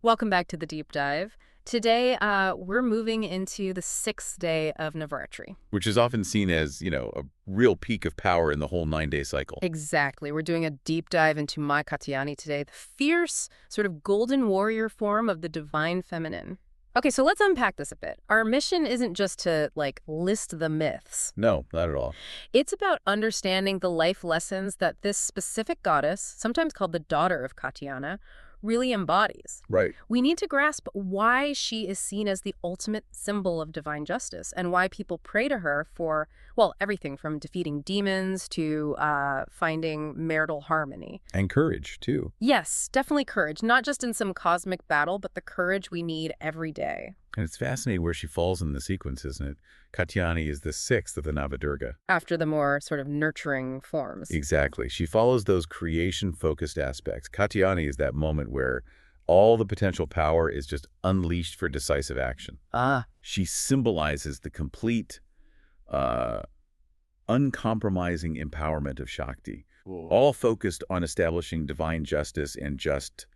Welcome back to the deep dive. Today, we're moving into the sixth day of Navaratri. Which is often seen as, a real peak of power in the whole 9-day cycle. Exactly. We're doing a deep dive into Maa Katyayani today, the fierce, sort of golden warrior form of the divine feminine. Okay, so let's unpack this a bit. Our mission isn't just to, list the myths. No, not at all. It's about understanding the life lessons that this specific goddess, sometimes called the daughter of Katyayana, really embodies. Right. We need to grasp why she is seen as the ultimate symbol of divine justice and why people pray to her for, well, everything from defeating demons to finding marital harmony. And courage, too. Yes, definitely courage, not just in some cosmic battle, but the courage we need every day. And it's fascinating where she falls in the sequence, isn't it? Katyayani is the sixth of the Navadurga. After the more sort of nurturing forms. Exactly. She follows those creation-focused aspects. Katyayani is that moment where all the potential power is just unleashed for decisive action. She symbolizes the complete, uncompromising empowerment of Shakti, all focused on establishing divine justice and just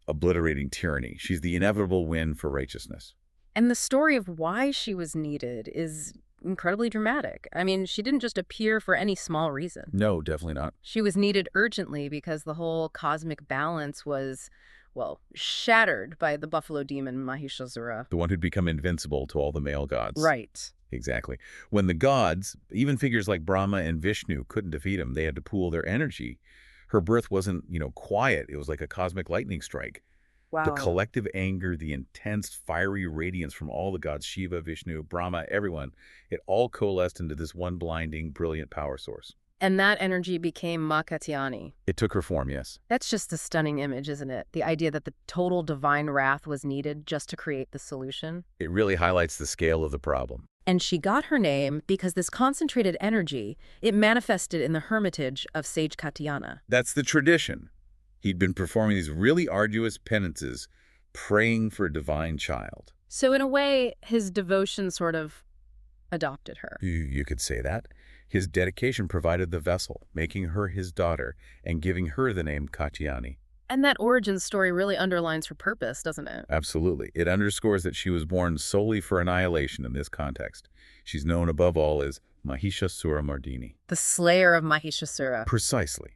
obliterating tyranny. She's the inevitable win for righteousness. And the story of why she was needed is incredibly dramatic. I mean, she didn't just appear for any small reason. No, definitely not. She was needed urgently because the whole cosmic balance was, well, shattered by the buffalo demon Mahishasura. The one who'd become invincible to all the male gods. Right. Exactly. When the gods, even figures like Brahma and Vishnu, couldn't defeat him, they had to pool their energy. Her birth wasn't, quiet. It was like a cosmic lightning strike. Wow. The collective anger, the intense, fiery radiance from all the gods, Shiva, Vishnu, Brahma, everyone, it all coalesced into this one blinding, brilliant power source. And that energy became Maa Katyayani. It took her form, yes. That's just a stunning image, isn't it? The idea that the total divine wrath was needed just to create the solution. It really highlights the scale of the problem. And she got her name because this concentrated energy, it manifested in the hermitage of sage Katyayana. That's the tradition. He'd been performing these really arduous penances, praying for a divine child. So in a way, his devotion sort of adopted her. You could say that. His dedication provided the vessel, making her his daughter and giving her the name Katyayani. And that origin story really underlines her purpose, doesn't it? Absolutely. It underscores that she was born solely for annihilation in this context. She's known above all as Mahishasura Mardini. The slayer of Mahishasura. Precisely.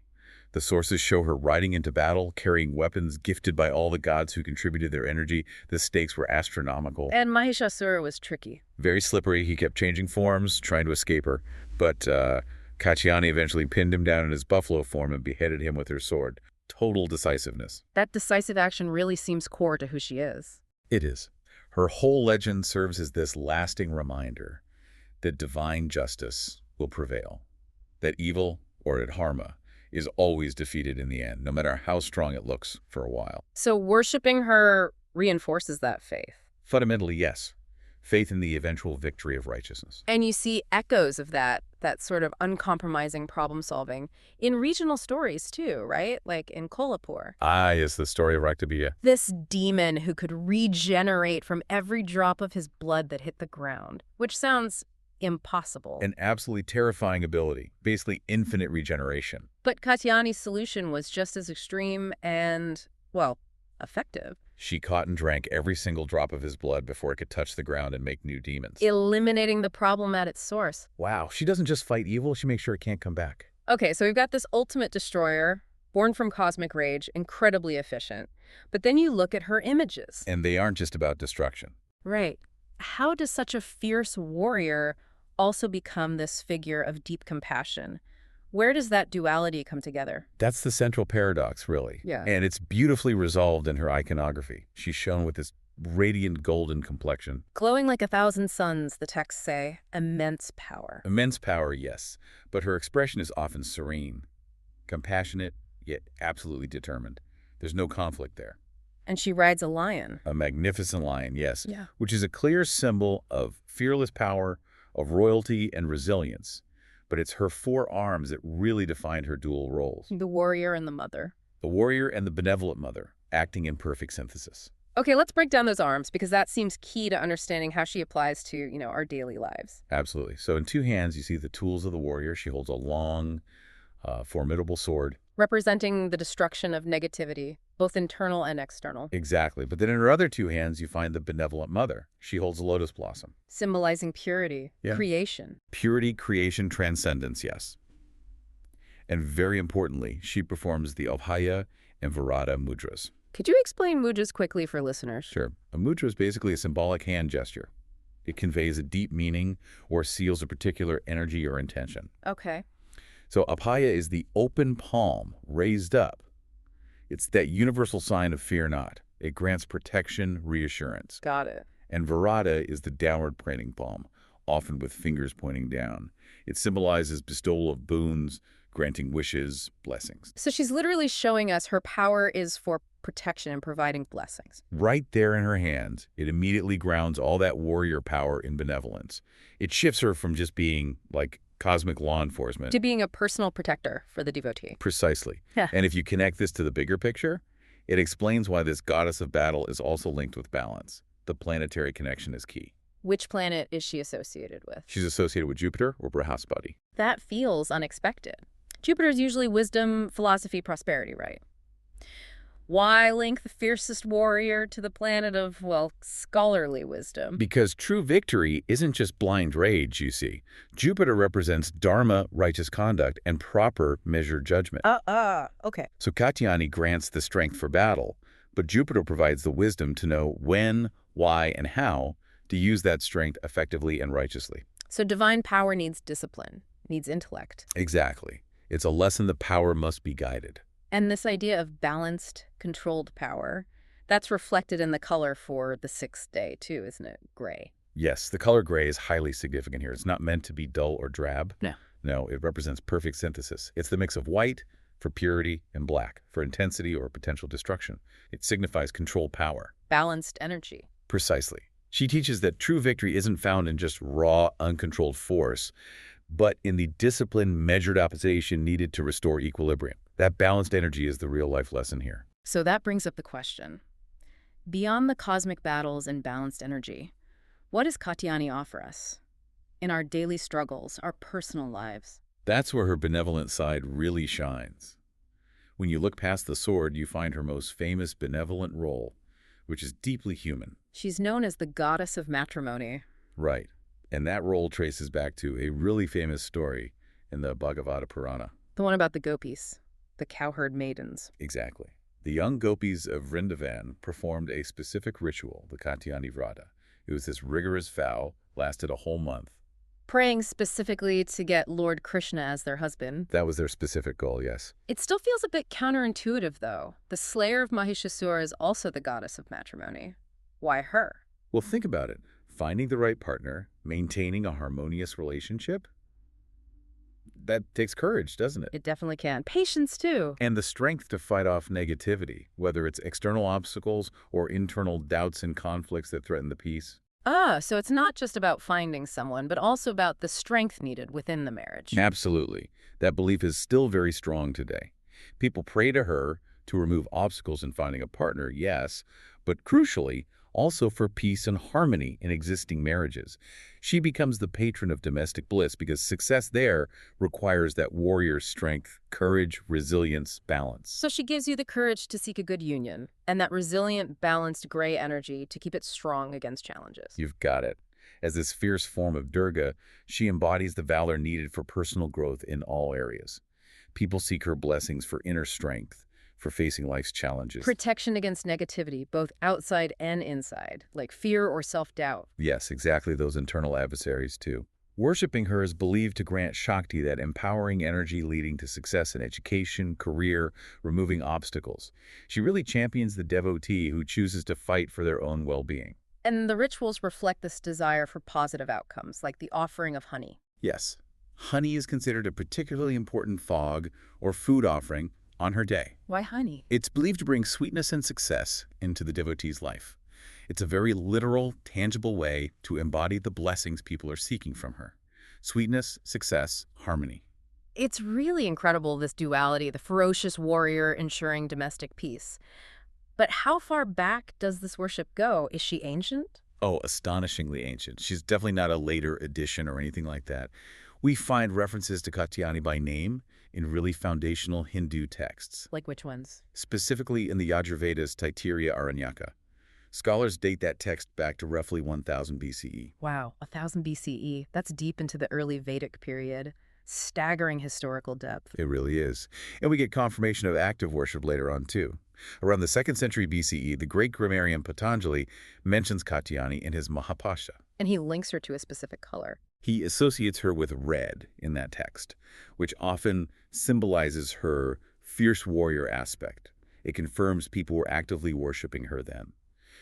The sources show her riding into battle, carrying weapons gifted by all the gods who contributed their energy. The stakes were astronomical. And Mahishasura was tricky. Very slippery. He kept changing forms, trying to escape her. But Katyayani eventually pinned him down in his buffalo form and beheaded him with her sword. Total decisiveness. That decisive action really seems core to who she is. It is. Her whole legend serves as this lasting reminder that divine justice will prevail, that evil, or adharma, is always defeated in the end, no matter how strong it looks for a while. So worshiping her reinforces that faith. Fundamentally, yes. Faith in the eventual victory of righteousness. And you see echoes of that sort of uncompromising problem solving in regional stories too, right? Like in Kolhapur. Yes, the story of Raktabija. This demon who could regenerate from every drop of his blood that hit the ground, which sounds impossible. An absolutely terrifying ability, basically infinite regeneration. But Katyayani's solution was just as extreme and, well, effective. She caught and drank every single drop of his blood before it could touch the ground and make new demons. Eliminating the problem at its source. Wow, she doesn't just fight evil, she makes sure it can't come back. Okay, so we've got this ultimate destroyer, born from cosmic rage, incredibly efficient. But then you look at her images. And they aren't just about destruction. Right. How does such a fierce warrior also become this figure of deep compassion? Where does that duality come together? That's the central paradox, really. Yeah. And it's beautifully resolved in her iconography. She's shown with this radiant golden complexion. Glowing like 1,000 suns, the texts say. Immense power. Immense power, yes. But her expression is often serene, compassionate, yet absolutely determined. There's no conflict there. And she rides a lion. A magnificent lion, yes. Yeah. Which is a clear symbol of fearless power, of royalty and resilience. But it's her 4 arms that really defined her dual roles. The warrior and the mother. The warrior and the benevolent mother, acting in perfect synthesis. Okay, let's break down those arms because that seems key to understanding how she applies to, our daily lives. Absolutely. So in 2 hands, you see the tools of the warrior. She holds a long, formidable sword. representing the destruction of negativity, both internal and external, Exactly. But then in her other two hands, you find the benevolent mother. She holds a lotus blossom. symbolizing purity, Yeah. creation. Purity, creation, transcendence, yes. And very importantly, she performs the Abhaya and Virata mudras. Could you explain mudras quickly for listeners? Sure. A mudra is basically a symbolic hand gesture. It conveys a deep meaning or seals a particular energy or intention. Okay. So Abhaya is the open palm raised up. It's that universal sign of fear not. It grants protection, reassurance. Got it. And Virata is the downward pointing palm, often with fingers pointing down. It symbolizes bestowal of boons, granting wishes, blessings. So she's literally showing us her power is for protection and providing blessings. Right there in her hands, it immediately grounds all that warrior power in benevolence. It shifts her from just being like cosmic law enforcement. To being a personal protector for the devotee. Precisely. Yeah. And if you connect this to the bigger picture, it explains why this goddess of battle is also linked with balance. The planetary connection is key. Which planet is she associated with? She's associated with Jupiter or Brihaspati. That feels unexpected. Jupiter's usually wisdom, philosophy, prosperity, right? Why link the fiercest warrior to the planet of, well, scholarly wisdom? Because true victory isn't just blind rage, you see. Jupiter represents dharma, righteous conduct, and proper measured judgment. Okay. So Katyayani grants the strength for battle, but Jupiter provides the wisdom to know when, why, and how to use that strength effectively and righteously. So divine power needs discipline, needs intellect. Exactly. It's a lesson that power must be guided. And this idea of balanced, controlled power, that's reflected in the color for the sixth day, too, isn't it? Gray. Yes, the color gray is highly significant here. It's not meant to be dull or drab. No. No, it represents perfect synthesis. It's the mix of white for purity and black for intensity or potential destruction. It signifies controlled power. Balanced energy. Precisely. She teaches that true victory isn't found in just raw, uncontrolled force, but in the disciplined, measured opposition needed to restore equilibrium. That balanced energy is the real-life lesson here. So that brings up the question. Beyond the cosmic battles and balanced energy, what does Katyayani offer us in our daily struggles, our personal lives? That's where her benevolent side really shines. When you look past the sword, you find her most famous benevolent role, which is deeply human. She's known as the goddess of matrimony. Right. And that role traces back to a really famous story in the Bhagavata Purana. The one about the gopis, the cowherd maidens. Exactly. The young gopis of Vrindavan performed a specific ritual, the Katyayani Vrata. It was this rigorous vow, lasted a whole month. Praying specifically to get Lord Krishna as their husband. That was their specific goal, yes. It still feels a bit counterintuitive, though. The slayer of Mahishasura is also the goddess of matrimony. Why her? Well, think about it. Finding the right partner, maintaining a harmonious relationship, that takes courage, doesn't it? It definitely can. Patience, too. And the strength to fight off negativity, whether it's external obstacles or internal doubts and conflicts that threaten the peace. So it's not just about finding someone, but also about the strength needed within the marriage. Absolutely. That belief is still very strong today. People pray to her to remove obstacles in finding a partner, yes, but crucially, also for peace and harmony in existing marriages. She becomes the patron of domestic bliss because success there requires that warrior strength, courage, resilience, balance. So she gives you the courage to seek a good union, and that resilient, balanced gray energy to keep it strong against challenges. You've got it. As this fierce form of Durga, she embodies the valor needed for personal growth in all areas. People seek her blessings for inner strength, for facing life's challenges. Protection against negativity, both outside and inside, like fear or self-doubt. Yes, exactly, those internal adversaries too. Worshipping her is believed to grant Shakti, that empowering energy leading to success in education, career, removing obstacles. She really champions the devotee who chooses to fight for their own well-being. And the rituals reflect this desire for positive outcomes, like the offering of honey. Yes, honey is considered a particularly important fog or food offering on her day. Why honey? It's believed to bring sweetness and success into the devotee's life. It's a very literal, tangible way to embody the blessings people are seeking from her. Sweetness, success, harmony. It's really incredible, this duality, the ferocious warrior ensuring domestic peace. But how far back does this worship go? Is she ancient? Oh, astonishingly ancient. She's definitely not a later addition or anything like that. We find references to Katyayani by name in really foundational Hindu texts, Like which ones? specifically in the Yajurveda's Taittiriya Aranyaka. Scholars date that text back to roughly 1000 BCE. Wow, 1000 BCE. That's deep into the early Vedic period. Staggering historical depth. It really is. And we get confirmation of active worship later on, too. Around the 2nd century BCE, the great grammarian Patanjali mentions Katyayani in his Mahapasha. And he links her to a specific color. He associates her with red in that text, which often symbolizes her fierce warrior aspect. It confirms people were actively worshiping her then.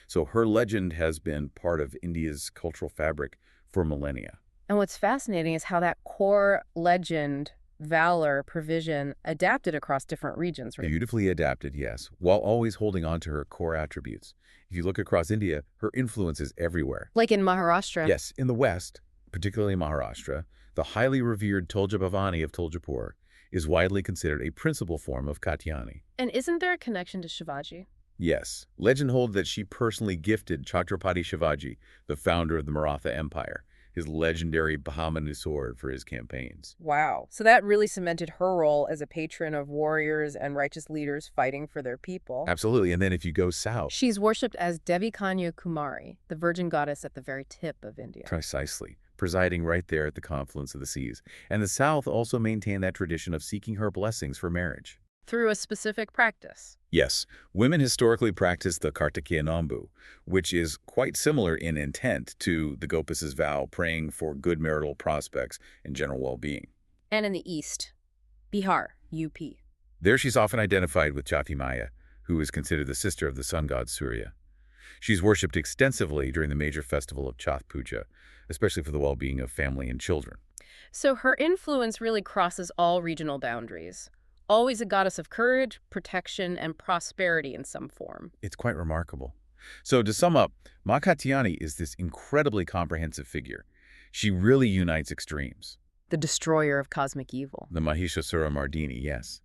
So her legend has been part of India's cultural fabric for millennia. And what's fascinating is how that core legend, valor, provision, adapted across different regions, right? Beautifully adapted, yes, while always holding on to her core attributes. If you look across India, her influence is everywhere. Like in Maharashtra. Yes, in the West, particularly Maharashtra, the highly revered Tulja Bhavani of Tuljapur is widely considered a principal form of Katyayani. And isn't there a connection to Shivaji? Yes, legend holds that she personally gifted Chhatrapati Shivaji, the founder of the Maratha Empire, his legendary Bahmani sword for his campaigns. Wow. So that really cemented her role as a patron of warriors and righteous leaders fighting for their people. Absolutely, and then if you go south... She's worshipped as Devi Kanya Kumari, the virgin goddess at the very tip of India. Precisely, presiding right there at the confluence of the seas. And the south also maintained that tradition of seeking her blessings for marriage. Through a specific practice. Yes, women historically practiced the Katyayana, which is quite similar in intent to the Gopis' vow, praying for good marital prospects and general well-being. And in the east, Bihar, UP. There she's often identified with Jati Maya, who is considered the sister of the sun god Surya. She's worshipped extensively during the major festival of Chhath Puja, especially for the well-being of family and children. So her influence really crosses all regional boundaries. Always a goddess of courage, protection, and prosperity in some form. It's quite remarkable. So to sum up, Maa Katyayani is this incredibly comprehensive figure. She really unites extremes. The destroyer of cosmic evil. The Mahishasura Mardini, yes.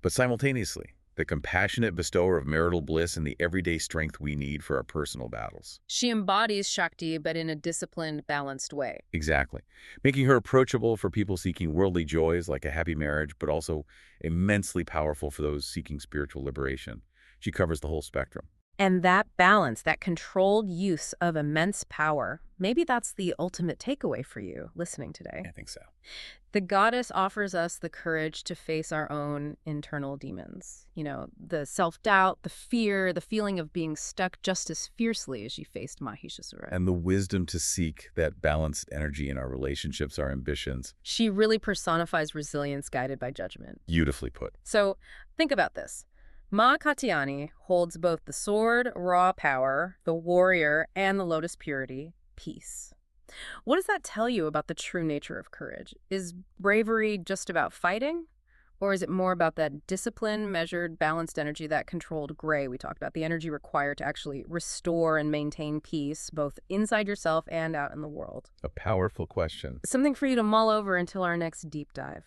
But simultaneously, the compassionate bestower of marital bliss and the everyday strength we need for our personal battles. She embodies Shakti, but in a disciplined, balanced way. Exactly. Making her approachable for people seeking worldly joys like a happy marriage, but also immensely powerful for those seeking spiritual liberation. She covers the whole spectrum. And that balance, that controlled use of immense power, maybe that's the ultimate takeaway for you listening today. I think so. The goddess offers us the courage to face our own internal demons. You know, the self-doubt, the fear, the feeling of being stuck just as fiercely as she faced Mahishasura. And the wisdom to seek that balanced energy in our relationships, our ambitions. She really personifies resilience guided by judgment. Beautifully put. So think about this. Maa Katyayani holds both the sword, raw power, the warrior, and the lotus purity, peace. What does that tell you about the true nature of courage? Is bravery just about fighting? Or is it more about that disciplined, measured, balanced energy, that controlled gray we talked about, the energy required to actually restore and maintain peace, both inside yourself and out in the world? A powerful question. Something for you to mull over until our next deep dive.